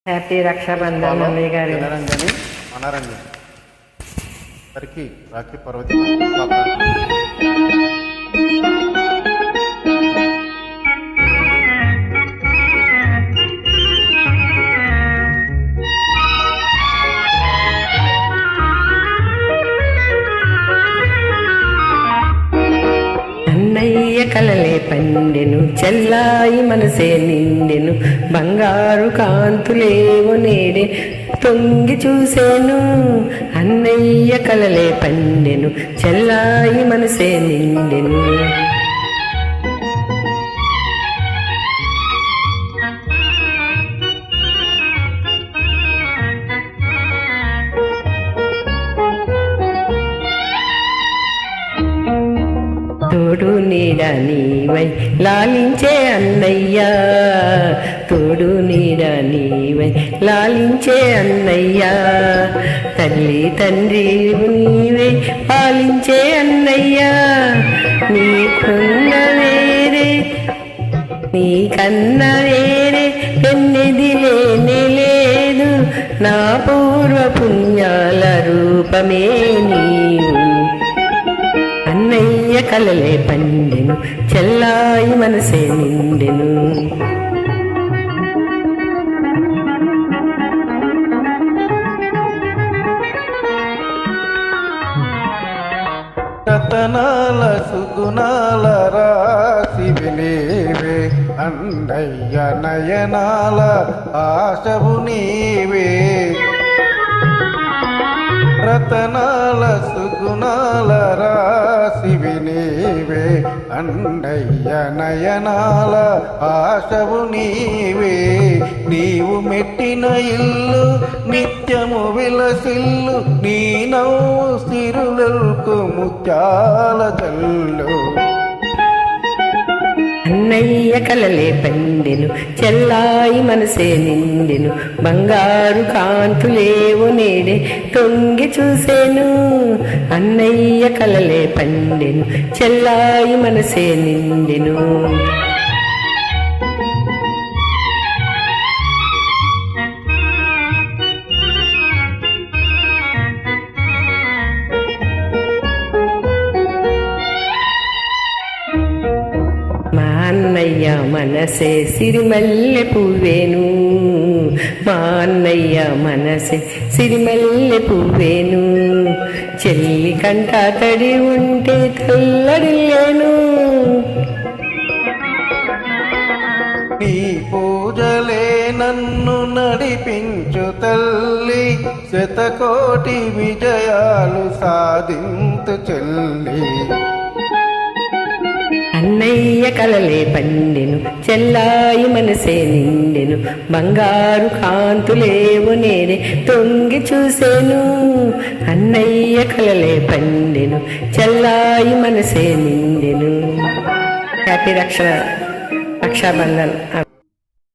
Happy Rakshabandhan అన్నయ్య గారు. జనరంజని మనరంజని అందరికీ రాఖీ పర్వదిన అన్నయ్య కలలే పండెను, చెల్లాయి మనసే నిండెను, బంగారు కాంతులేవో నేడే తొంగి చూసేను. అన్నయ్య కలలే పండెను, చెల్లాయి మనసే నిండెను. తోడు నీడ నీవై లాలించే అన్నయ్యా, తోడు నీడ నీవై లాలించే అన్నయ్యా, తల్లి తండ్రి నీవై పాలించే అన్నయ్యా. నీకున్న వేరే నీకన్న వేరే పెన్నిది లేనే లేదు, నా పూర్వ పుణ్యాల రూపమే నీవు. అన్నయ్య కలలే పండెను, చెల్లాయి మనసే నిండెను. రతనాల సుగుణాల రాశివి నీవే, అన్నయ్య నయనాల ఆశవు నీవే. రతనాల సుగుణాల రాశివి నీవే, అన్నయ్య నయనాల ఆశవు నీవే. నీవు మెట్టిన ఇల్లు నిత్యము విలసిల్లు, నీ నవ్వు సిరులకు ముత్యాల జల్లు. అన్నయ్య కలలే పండెను, చెల్లాయి మనసే నిండెను, బంగారు కాంతులేవో నేడే తొంగి చూసేను. అన్నయ్య కలలే పండెను, చెల్లాయి మనసే నిండెను. మా అన్నయ్య మనసే సిరిమల్లె పువ్వేను, మా అన్నయ్య మనసే సిరిమల్లె పువ్వేను, చెల్లి కంట తడి ఉంటే తెల్లడిల్లేను. నీ పూజలే నన్ను నడిపించు తల్లి, శతకోటి విజయాలు సాధింతు చెల్లి. అన్నయ్య కలలే పండెను, చెల్లాయి మనసే నిండెను, బంగారు కాంతులేవో నేడే తొంగి చూసేను. అన్నయ్య కలలే పండెను, చెల్లాయి మనసే నిండెను. హ్యాపీ రక్షాబంధన్.